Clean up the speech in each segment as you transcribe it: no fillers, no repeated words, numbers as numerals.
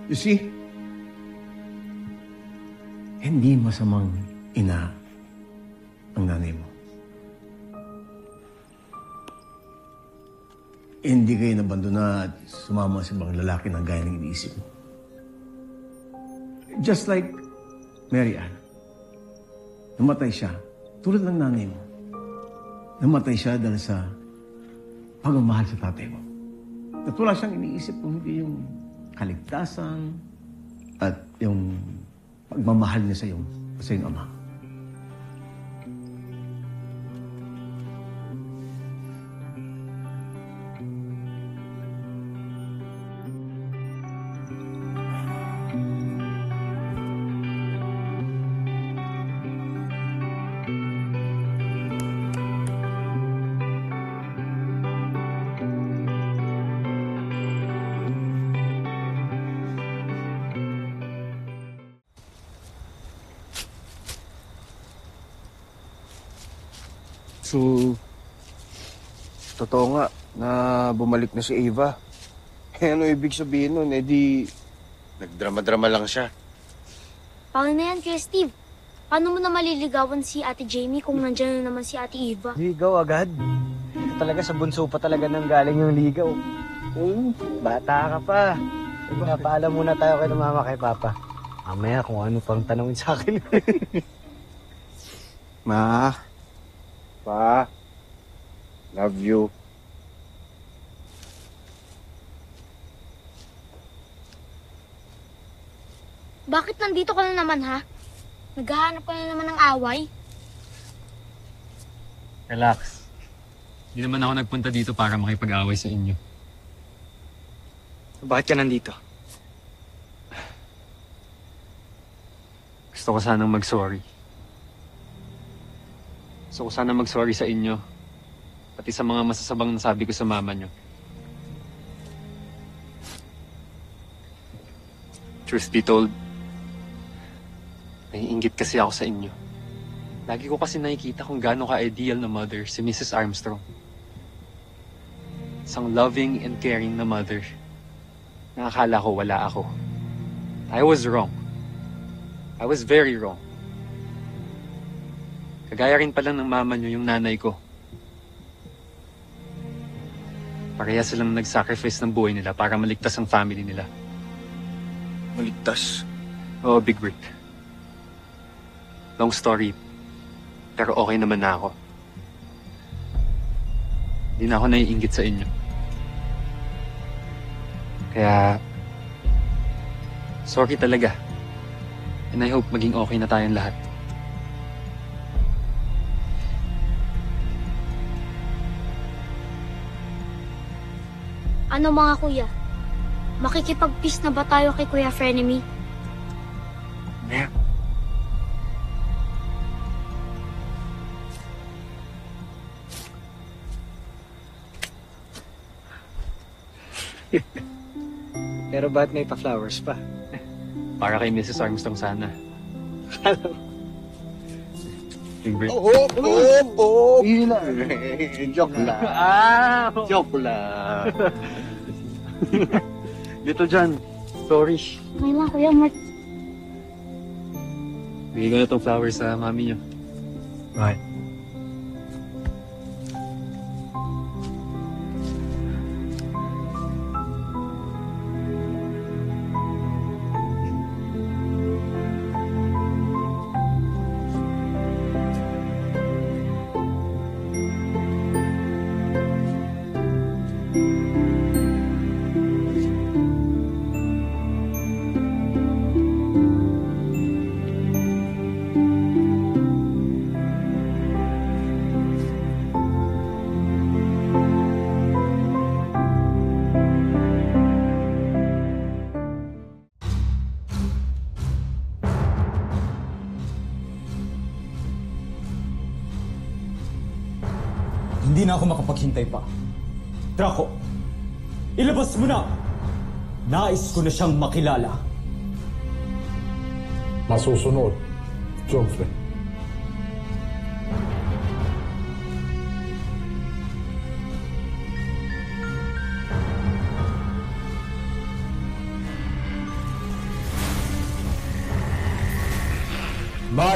You see? Hindi masamang ina ang nanay mo. Hindi kayo nabandona at sumama sa ibang lalaki na gaya ng iniisip mo. Just like Mary Ann. Namatay siya, tulad ng nanay mo. Namatay siya dahil sa pagmamahal sa tatay mo. At wala siyang iniisip kung hindi yung kaligtasan at yung pagmamahal niya sa iyong ama. So, totoo nga na bumalik na si Ava. Ano ibig sabihin nun? Di nagdrama-drama lang siya. Paano na yan, Kuya Steve? Paano mo na maliligawan si Ate Jamie kung nandyan na naman si Ate Eva? Ligaw agad? Ito talaga sa bunso pa talaga nang galing yung ligaw. Bata ka pa. Pinapaalam muna tayo kay mama kay papa. Mamaya kung ano pang tanongin sa akin. Ma, Pa, love you. Bakit nandito ka na naman, ha? Naghahanap ka na naman ng away? Relax. Hindi naman ako nagpunta dito para makipag-away sa inyo. Bakit ka nandito? Gusto ko sanang mag-sorry. Gusto ko sanang mag-sorry sa inyo. Pati sa mga masasabang nasabi ko sa mama nyo. Truth be told, naiinggit kasi ako sa inyo. Lagi ko kasi nakikita kung gaano ka-ideal na mother si Mrs. Armstrong. Isang loving and caring na mother. Nakakala ko wala ako. I was wrong. I was very wrong. Kagaya rin pala ng mama nyo yung nanay ko. Pareha silang nag-sacrifice ng buhay nila para maligtas ang family nila. Maligtas. Oo, Big Rick. Long story, pero okay naman na ako. Hindi na ako naiinggit sa inyo. Kaya, sorry talaga. And I hope maging okay na tayong lahat. Ano mga kuya? Makikipag-peace na ba tayo kay Kuya Frenemy? Ma'am. Pero ba't may pa-flowers pa? Para kay Mrs. Armstrong sana. Big Rick. Yun lang. Joke lang. Joke lang. Little John, sorry. May mga Kuya Mark. Bigay ko na itong flowers sa mami niyo. Right. Hindi na ako makapaghintay pa. Draco, ilabas mo na! Nais ko na siyang makilala. Masusunod, Geoffrey.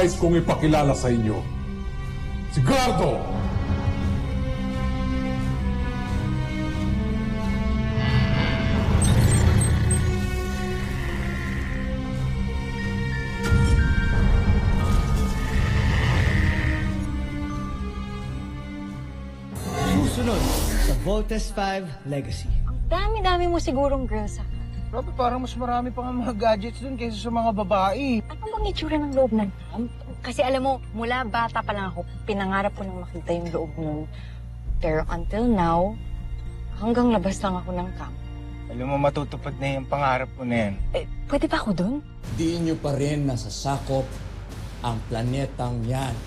nais kong ipakilala sa inyo. Si Gardo! Susunod sa Voltes 5 Legacy. Dami-dami mo sigurong girls sa Grabe, parang mas marami pa nga mga gadgets dun kaysa sa mga babae. Ano bang itsura ng loob ng camp? Kasi alam mo, mula bata pa lang ako, pinangarap ko nang makita yung loob nun. Pero until now, hanggang labas lang ako ng camp. Alam mo, matutupad na yung pangarap ko na yan. Pwede ba ako dun? Di nyo pa rin nasasakop ang planetang yan.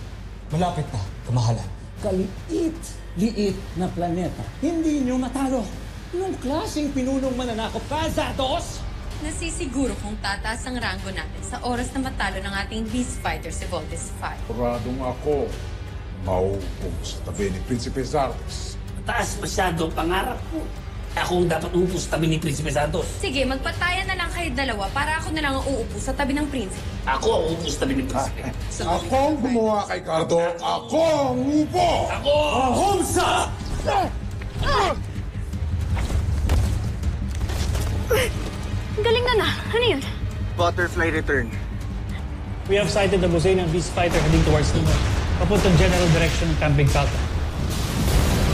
Malapit na, kamahalan. Kaliit na planeta. Hindi nyo matalo. Anong klaseng pinunong mananakop ka, Zatos? Nasisiguro kung tataas ang rango natin sa oras na matalo ng ating Beast Fighter si Voltes 5. Kuradong ako mauupo sa tabi ni Prinsipe Zardes. Mataas masyado ang pangarap ko. Ako ang dapat uupo sa tabi ni Prinsipe Santos. Sige, magpatayan na lang kayo dalawa para ako na lang ang uupo sa tabi ng prinsipe. Ako ang uupo sa tabi ni Prinsipe. Ako ang gumawa kay Gardo. Ako ang upo! Ako! Homsa! Galing na. Ano yun? Butterfly return. We have sighted the Bosay ng Beast Fighter heading towards the north, papuntang general direction ng Camping Falcon.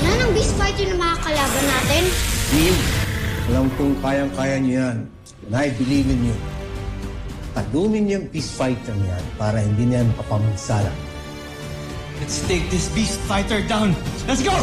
Yan ang beast fighter na makakalaban natin. Team, alam kong kayang-kaya niyo yan. And I believe in you. Talunin niyo yung peace fighter niyan para hindi niya makapamansala. Let's take this beast fighter down. Let's go!